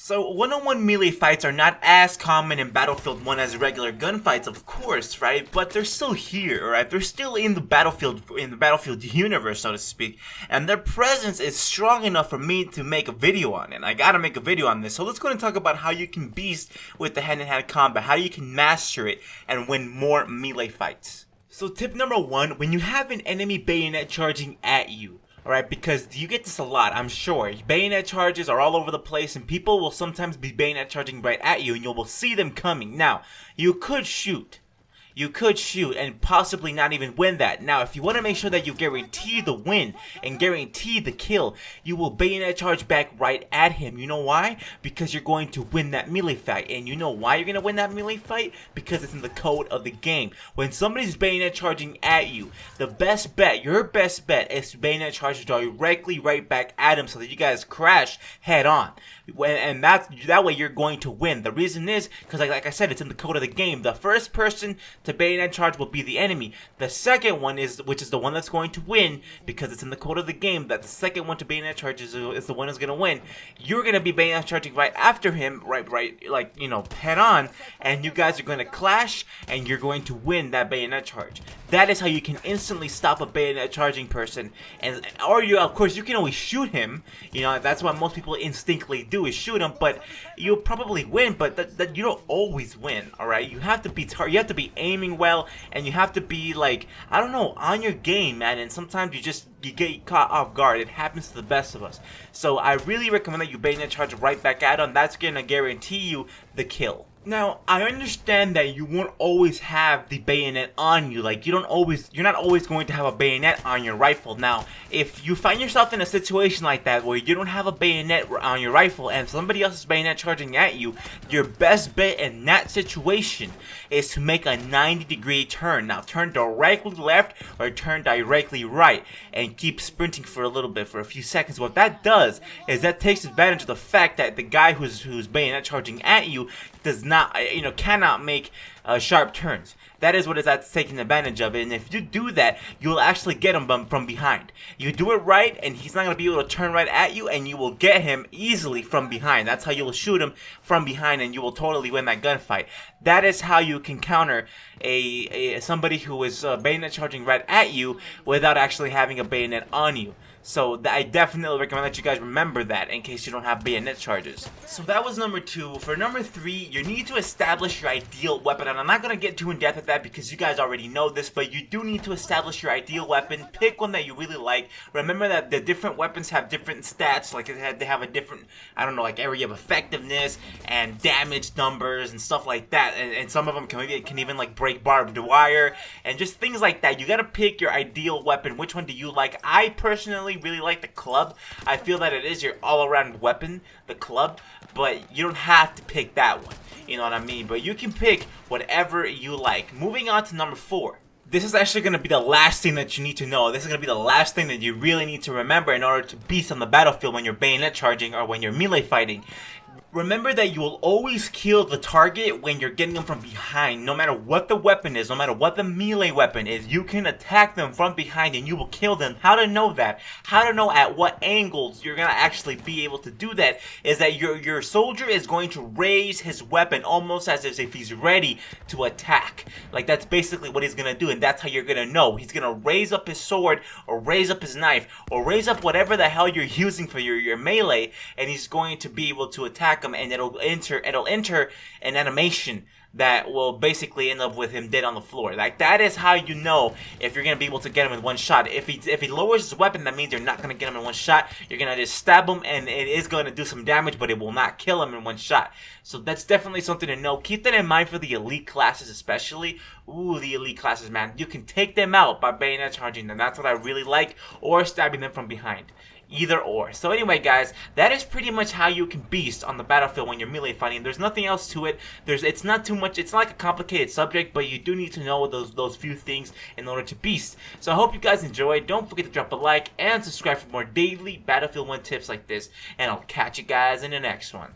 So one-on-one melee fights are not as common in Battlefield 1 as regular gunfights, of course, right? But they're still here, right? They're still in the Battlefield universe, so to speak, and their presence is strong enough for me to make a video on it. I gotta make a video on this. So let's go and talk about how you can beast with the hand-to-hand combat, how you can master it and win more melee fights. So tip number one, when you have an enemy bayonet charging at you, alright, because you get this a lot, I'm sure. Bayonet charges are all over the place and people will sometimes be bayonet charging right at you and you will see them coming. Now, you could shoot and possibly not even win that. Now, if you want to make sure that you guarantee the win and guarantee the kill, you will bayonet charge back right at him. You know why? Because you're going to win that melee fight. And you know why you're going to win that melee fight? Because it's in the code of the game. When somebody's bayonet charging at you, the best bet, your best bet, is to bayonet charge directly right back at him so that you guys crash head on. And that way you're going to win. The reason is because, like I said, it's in the code of the game. The first person to bayonet charge will be the enemy. The second one which is the one that's going to win, because it's in the code of the game that the second one to bayonet charge is the one who's going to win. You're going to be bayonet charging right after him, right, like, you know, head on, and you guys are going to clash, and you're going to win that bayonet charge. That is how you can instantly stop a bayonet charging person, or you, of course, you can always shoot him. You know, that's what most people instinctively do, is shoot him, but you'll probably win, but that you don't always win. All right, you have to be aiming well, and you have to be, like, I don't know, on your game, man. And sometimes you get caught off guard. It happens to the best of us. So I really recommend that you bayonet charge right back at him. That's gonna guarantee you the kill. Now, I understand that you won't always have the bayonet on you. Like, you're not always going to have a bayonet on your rifle. Now, if you find yourself in a situation like that where you don't have a bayonet on your rifle and somebody else is bayonet charging at you, your best bet in that situation is to make a 90-degree turn. Now, turn directly left or turn directly right and keep sprinting for a little bit, for a few seconds. What that does is that takes advantage of the fact that the guy who's bayonet charging at you cannot make sharp turns. That is what that's taking advantage of it, and if you do that, you'll actually get him from behind. You do it right, and he's not going to be able to turn right at you, and you will get him easily from behind. That's how you will shoot him from behind, and you will totally win that gunfight. That is how you can counter somebody who is bayonet charging right at you without actually having a bayonet on you. So I definitely recommend that you guys remember that in case you don't have bayonet charges. So that was number 2. For number 3, you need to establish your ideal weapon. And I'm not going to get too in depth with that because you guys already know this, but you do need to establish your ideal weapon. Pick one that you really like. Remember that the different weapons have different stats. Like they have a different, I don't know, like area of effectiveness and damage numbers and stuff like that. And some of them can even like break barbed wire and just things like that. You got to pick your ideal weapon. Which one do you like? I personally really like the club. I feel that it is your all-around weapon, the club, but you don't have to pick that one. You know what I mean? But you can pick whatever you like. Moving on to number 4. This is actually going to be the last thing that you need to know. This is going to be the last thing that you really need to remember in order to beast on the battlefield when you're bayonet charging or when you're melee fighting. Remember that you will always kill the target when you're getting them from behind. No matter what the weapon is, no matter what the melee weapon is, you can attack them from behind and you will kill them. How to know that? How to know at what angles you're going to actually be able to do that is that your soldier is going to raise his weapon almost as if he's ready to attack. Like, that's basically what he's going to do, and that's how you're going to know. He's going to raise up his sword or raise up his knife or raise up whatever the hell you're using for your melee, and he's going to be able to attack him, and it'll enter an animation that will basically end up with him dead on the floor. Like, that is how you know if you're gonna be able to get him in one shot. If he lowers his weapon, that means you're not gonna get him in one shot. You're gonna just stab him, and it is gonna do some damage, but it will not kill him in one shot. So that's definitely something to know. Keep that in mind for the elite classes, especially. Ooh, the elite classes, man. You can take them out by bayonet charging them. That's what I really like, or stabbing them from behind. Either or. So anyway, guys, that is pretty much how you can beast on the battlefield when you're melee fighting. There's nothing else to it. It's not too much. It's not like a complicated subject, but you do need to know those few things in order to beast. So I hope you guys enjoyed. Don't forget to drop a like and subscribe for more daily Battlefield 1 tips like this. And I'll catch you guys in the next one.